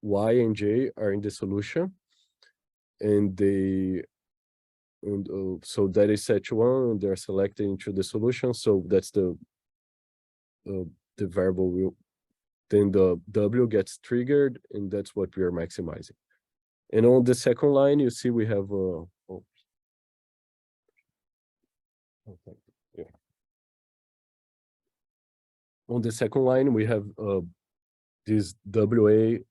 Y and J are in the solution, and so that is set to 1, and they're selected into the solution. So that's the variable then the W gets triggered, and that's what we are maximizing. And on the second line, you see we have on the second line, we have this W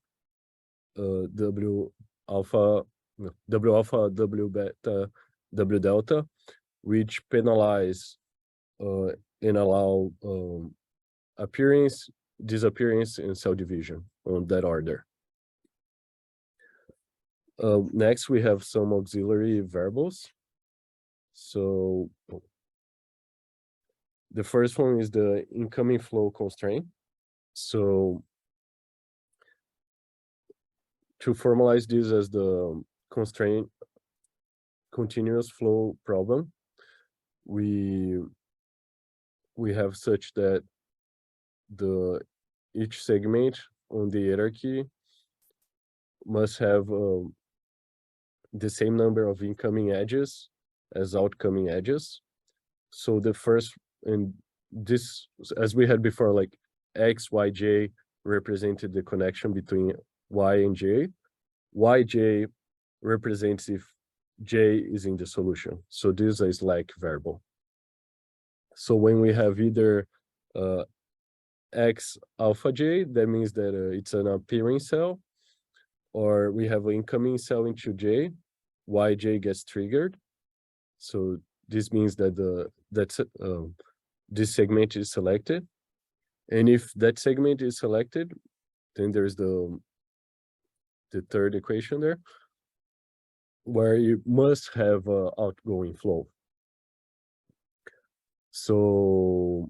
alpha, W beta, W delta, which penalize and allow appearance, disappearance, and cell division on that order. Next, we have some auxiliary variables. So the first one is the incoming flow constraint. So to formalize this as the constraint continuous flow problem, we have such that each segment on the hierarchy must have the same number of incoming edges as outgoing edges. So the first, and this, as we had before, like X, Y, J represented the connection between Y and J. Yj represents if J is in the solution. So this is a slack variable. So when we have either X alpha J, that means that it's an appearing cell, or we have an incoming cell into J, Yj gets triggered. So this means that this segment is selected. And if that segment is selected, then there's the third equation there, where you must have outgoing flow. So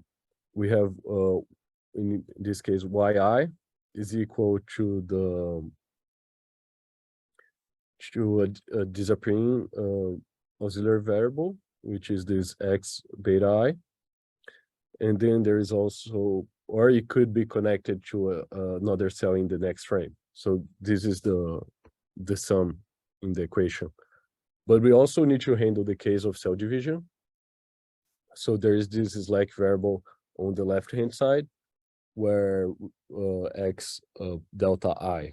we have, in this case, Yi is equal to a disappearing auxiliary variable, which is this X beta I. And then there is also, or it could be connected to another cell in the next frame. So this is the sum in the equation. But we also need to handle the case of cell division. So there is this slack variable on the left-hand side, where X delta I.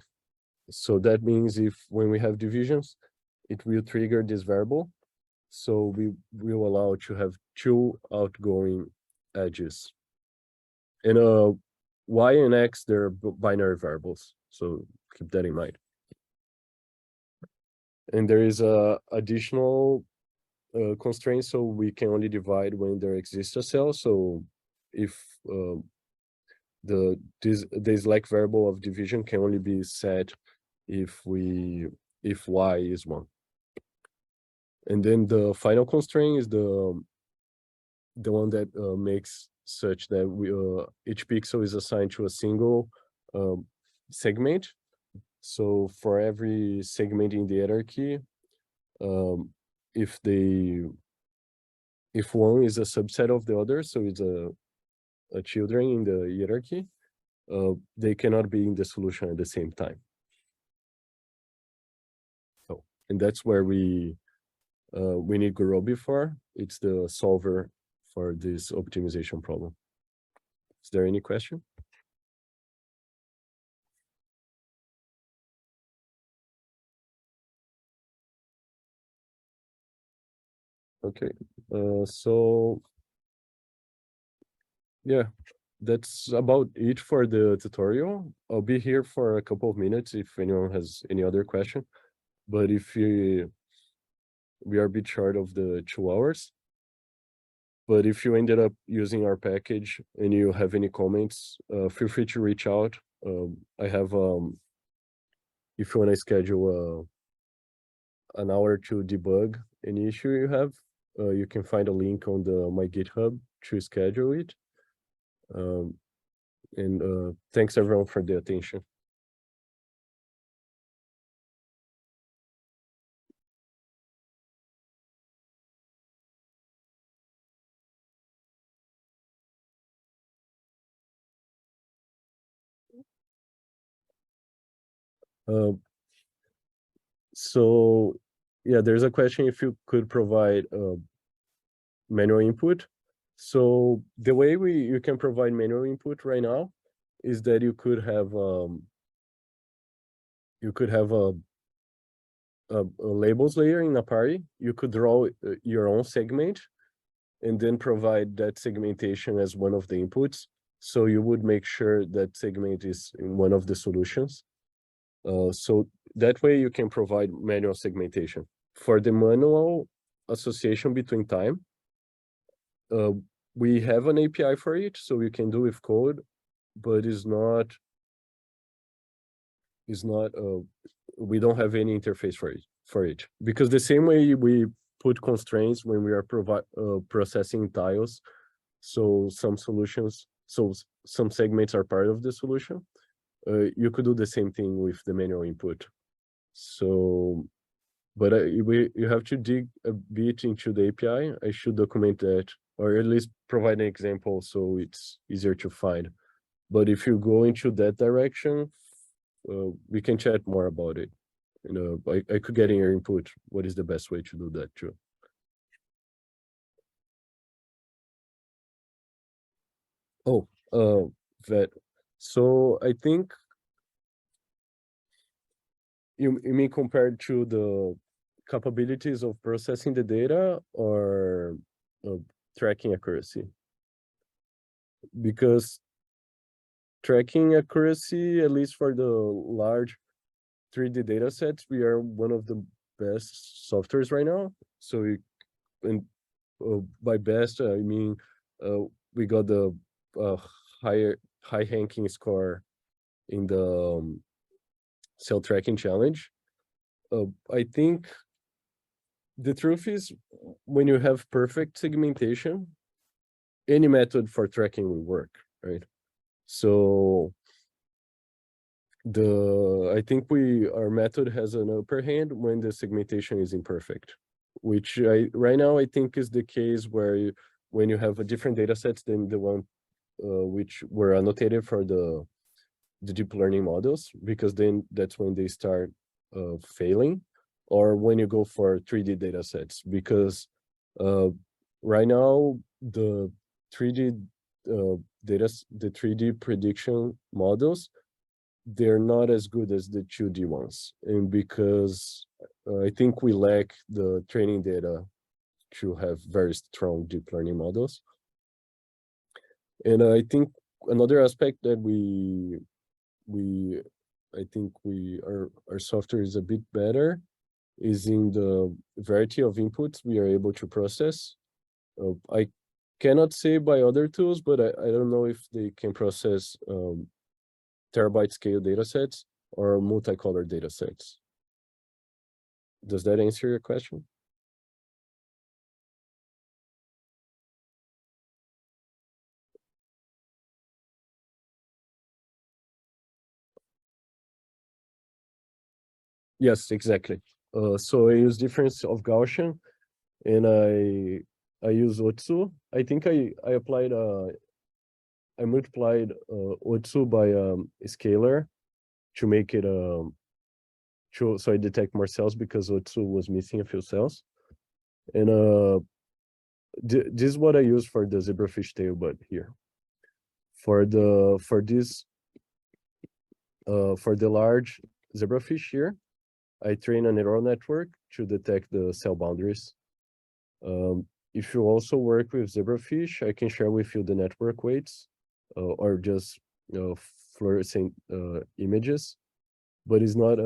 So that means when we have divisions, it will trigger this variable. So we will allow to have two outgoing edges. And Y and X, they're binary variables. So keep that in mind. And there is a additional constraint, so we can only divide when there exists a cell. So if the slack variable of division can only be set if Y is 1. And then the final constraint is the one that makes such that each pixel is assigned to a single segment. So for every segment in the hierarchy, if one is a subset of the other, so it's a children in the hierarchy, they cannot be in the solution at the same time. So, and that's where we need Gurobi for. It's the solver for this optimization problem. Is there any question? Okay, so yeah, that's about it for the tutorial. I'll be here for a couple of minutes if anyone has any other question. But if we are a bit short of the 2 hours. But if you ended up using our package and you have any comments, feel free to reach out. I have, if you want to schedule an hour to debug any issue you have, you can find a link on my GitHub to schedule it. And thanks everyone for the attention. So yeah, there's a question if you could provide manual input. So the way you can provide manual input right now is that you could have a labels layer in a party. You could draw your own segment and then provide that segmentation as one of the inputs. So you would make sure that segment is in one of the solutions. So that way you can provide manual segmentation. For the manual association between time, we have an API for it, so we can do with code, but we don't have any interface for it. Because the same way we put constraints when we are processing tiles, so some segments are part of the solution. You could do the same thing with the manual input. So, but you have to dig a bit into the API. I should document that, or at least provide an example so it's easier to find. But if you go into that direction, we can chat more about it. I could get in your input. What is the best way to do that too? Oh, that. So I think you mean compared to the capabilities of processing the data or tracking accuracy? Because tracking accuracy, at least for the large 3D data sets, we are one of the best softwares right now. So by best, I mean, we got the high ranking score in the cell tracking challenge. I think the truth is, when you have perfect segmentation, any method for tracking will work, right? So I think our method has an upper hand when the segmentation is imperfect, which right now I think is the case where when you have a different data sets than the one which were annotated for the deep learning models, because then that's when they start failing, or when you go for 3D data sets, because right now the 3D the 3D prediction models, they're not as good as the 2D ones, and because I think we lack the training data to have very strong deep learning models. And I think another aspect that I think our software is a bit better is in the variety of inputs we are able to process. I cannot say by other tools, but I don't know if they can process terabyte scale datasets or multicolor datasets. Does that answer your question? Yes, exactly. So I use difference of Gaussian, and I use Otsu. I think I applied I multiplied Otsu by a scalar to make it so I detect more cells because Otsu was missing a few cells. And this is what I use for the zebrafish tail bud here. For the large zebrafish here, I train a neural network to detect the cell boundaries. If you also work with zebrafish, I can share with you the network weights or just fluorescent images. But it's not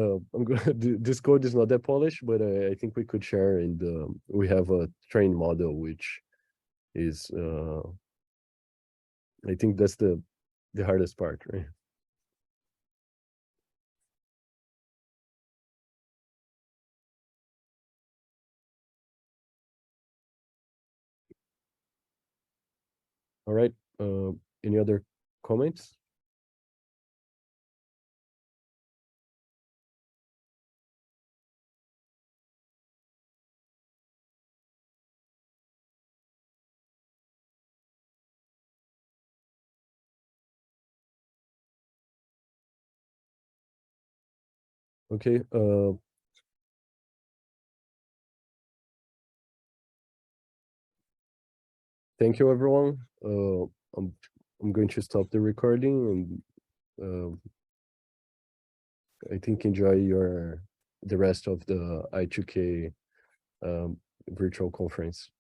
this code is not that polished, but I think we could share, and we have a trained model which is I think that's the hardest part, right? All right. Any other comments? Okay. Thank you, everyone. I'm going to stop the recording, and I think enjoy the rest of the I2K virtual conference.